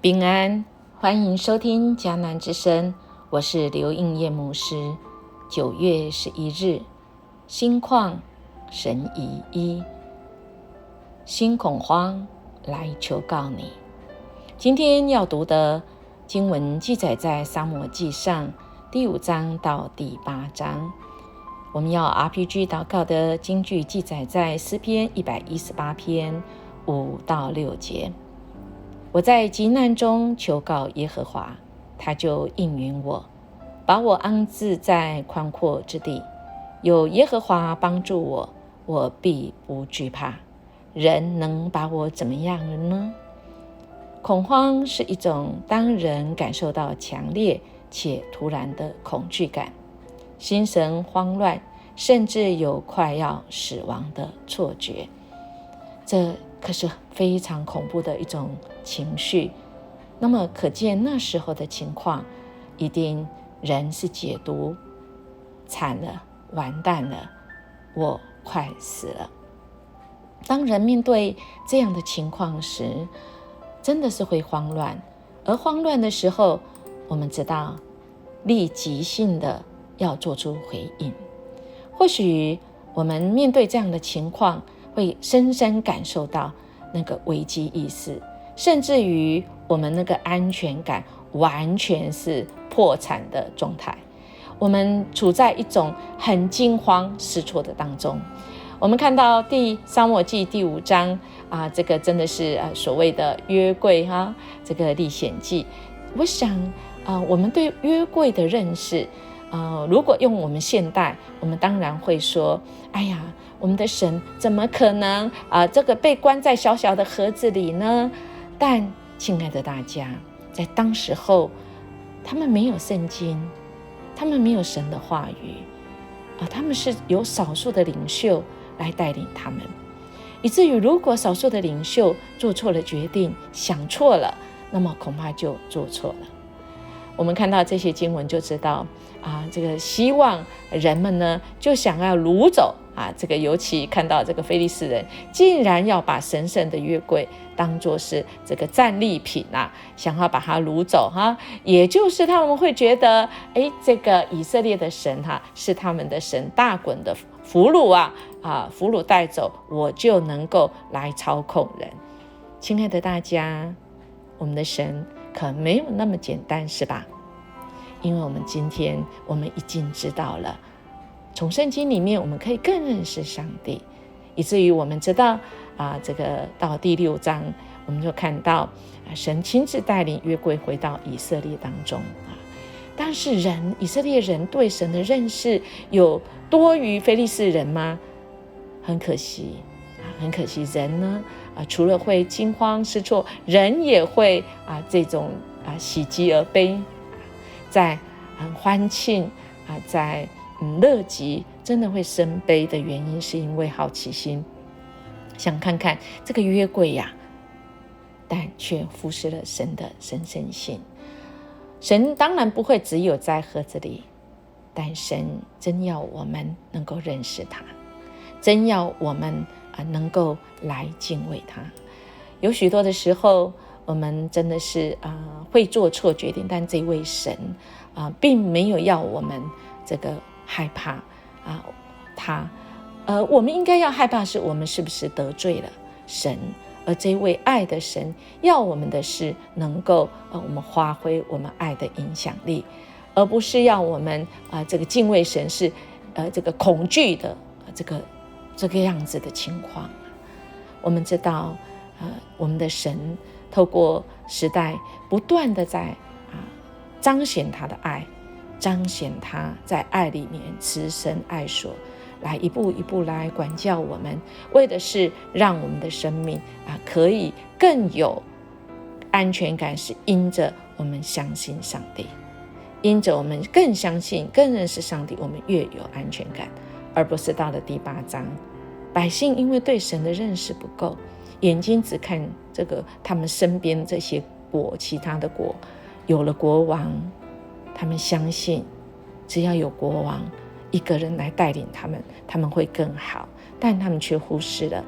平安，欢迎收听迦南之声，我是刘应业牧师。9月11日，心旷神已依，心恐慌来求告你。今天要读的经文记载在撒母耳记上第5章到第8章。我们要 RPG 祷告的经句记载在诗篇118篇5到6节。我在急难中求告耶和华，他就应允我，把我安置在宽阔之地。有耶和华帮助我，我必不惧怕。人能把我怎么样呢？恐慌是一种当人感受到强烈且突然的恐惧感，心神慌乱，甚至有快要死亡的错觉。这可是非常恐怖的一种情绪。那么可见那时候的情况，一定人是解读惨了，完蛋了，我快死了。当人面对这样的情况时，真的是会慌乱。而慌乱的时候，我们知道立即性的要做出回应。或许我们面对这样的情况，会深深感受到那个危机意识，甚至于我们那个安全感完全是破产的状态。我们处在一种很惊慌失措的当中。我们看到撒母耳记第5章这个真的是所谓的约柜这个历险记。我想我们对约柜的认识如果用我们现代，我们当然会说，哎呀，我们的神怎么可能这个被关在小小的盒子里呢？但亲爱的大家，在当时候，他们没有圣经，他们没有神的话语他们是由少数的领袖来带领他们，以至于如果少数的领袖做错了决定，想错了，那么恐怕就做错了。我们看到这些经文就知道这个希望人们呢就想要掳走这个尤其看到这个非利士人竟然要把神圣的约柜当作是这个战利品想要把它掳走也就是他们会觉得这个以色列的神是他们的神，大滚的俘虏俘虏带走，我就能够来操控人。亲爱的大家，我们的神可没有那么简单，是吧？因为我们今天我们已经知道了，从圣经里面我们可以更认识上帝，以至于我们知道这个到第6章我们就看到神亲自带领约柜回到以色列当中但是以色列人对神的认识有多于非利士人吗？很可惜人呢除了会惊慌失措，人也会这种喜极而悲，在很欢庆在乐极，真的会生悲的原因是因为好奇心，想看看这个约柜但却忽视了神的神圣性。神当然不会只有在盒子里，但神真要我们能够认识他，真要我们能够来敬畏他。有许多的时候我们真的是会做错决定，但这位神并没有要我们这个害怕他我们应该要害怕是我们是不是得罪了神，而这位爱的神要我们的是能够我们发挥我们爱的影响力，而不是要我们这个敬畏神是这个恐惧的这个样子的情况。我们知道我们的神透过时代不断的在彰显他的爱，彰显他在爱里面慈神爱所，来一步一步来管教我们，为的是让我们的生命可以更有安全感，是因着我们相信上帝，因着我们更相信更认识上帝，我们越有安全感。而不是到了第8章，百姓因为对神的认识不够，眼睛只看这个他们身边这些其他的国有了国王，他们相信只要有国王一个人来带领他们会更好，但他们却忽视了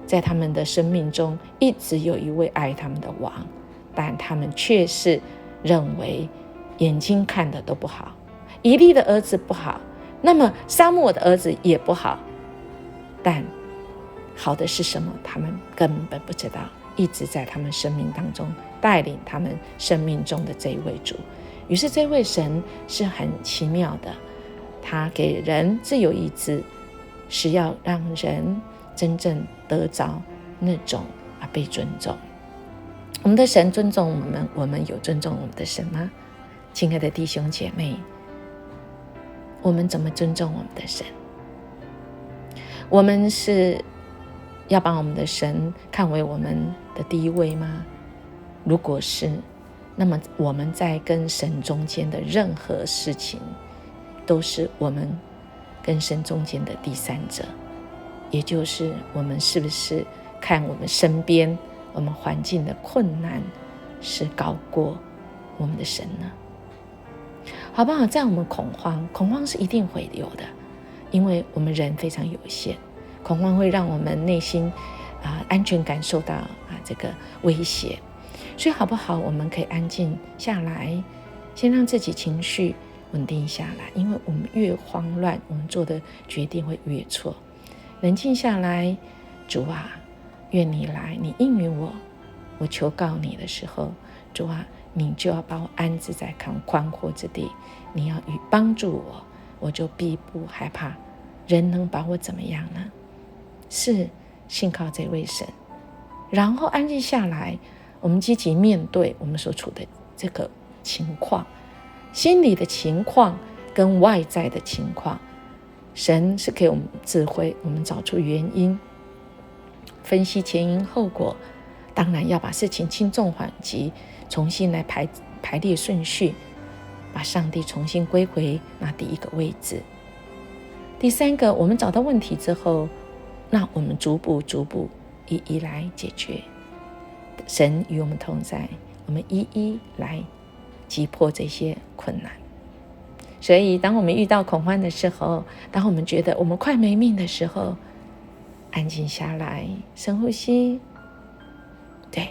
在他们的生命中一直有一位爱他们的王，但他们却是认为眼睛看的都不好，以利的儿子不好，那么撒母耳的儿子也不好。但好的是什么，他们根本不知道，一直在他们生命当中带领他们生命中的这一位主。于是这位神是很奇妙的，他给人自由意志，是要让人真正得着那种被尊重。我们的神尊重我们，我们有尊重我们的神吗？亲爱的弟兄姐妹，我们怎么尊重我们的神？我们是要把我们的神看为我们的第一位吗？如果是，那么我们在跟神中间的任何事情，都是我们跟神中间的第三者，也就是我们是不是看我们身边我们环境的困难是高过我们的神呢？好不好？在我们恐慌是一定会有的，因为我们人非常有限，恐慌会让我们内心安全感受到这个威胁。所以好不好，我们可以安静下来，先让自己情绪稳定下来，因为我们越慌乱，我们做的决定会越错。冷静下来，主啊，愿你来，你应允我，我求告你的时候，主啊，你就要把我安置在宽阔之地，你要帮助我，我就必不害怕。人能把我怎么样呢？是信靠这位神，然后安静下来，我们积极面对我们所处的这个情况，心理的情况跟外在的情况，神是给我们智慧，我们找出原因，分析前因后果，当然要把事情轻重缓急重新来排列顺序，把上帝重新归回那第一个位置。第三个，我们找到问题之后，那我们逐步一一来解决。神与我们同在，我们一一来击破这些困难。所以当我们遇到恐慌的时候，当我们觉得我们快没命的时候，安静下来，深呼吸，对，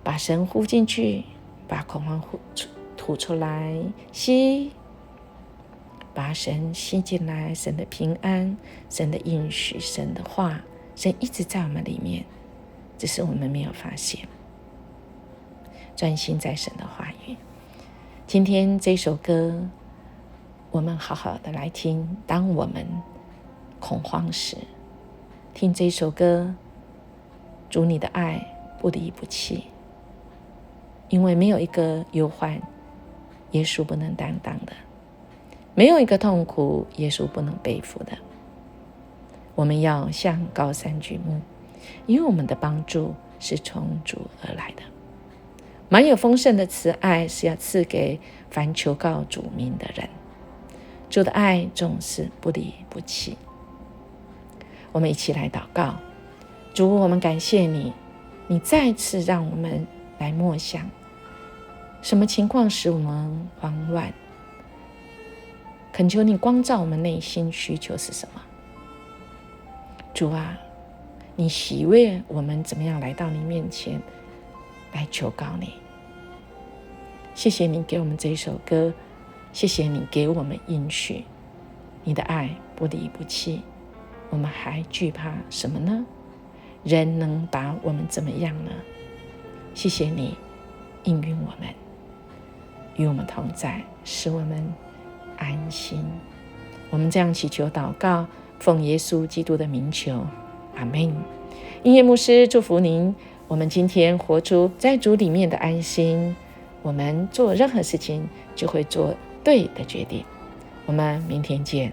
把神呼进去，把恐慌吐出来，吸，把神吸进来，神的平安，神的应许，神的话，神一直在我们里面，只是我们没有发现。专心在神的话语。今天这首歌，我们好好的来听。当我们恐慌时，听这首歌，主你的爱不离不弃，因为没有一个忧患耶稣不能担当的，没有一个痛苦耶稣不能背负的。我们要向高山举目，因为我们的帮助是从主而来的。满有丰盛的慈爱是要赐给凡求告主名的人，主的爱总是不离不弃。我们一起来祷告。主，我们感谢你，你再次让我们来默想，什么情况使我们慌乱，恳求你光照我们内心需求是什么。主啊，你喜悦我们怎么样来到你面前来求告你。谢谢你给我们这一首歌，谢谢你给我们应许，你的爱不离不弃。我们还惧怕什么呢？人能把我们怎么样呢？谢谢你应允我们，与我们同在，使我们安心。我们这样祈求祷告，奉耶稣基督的名求，阿们。音乐牧师祝福您，我们今天活出在主里面的安心，我们做任何事情就会做对的决定。我们明天见。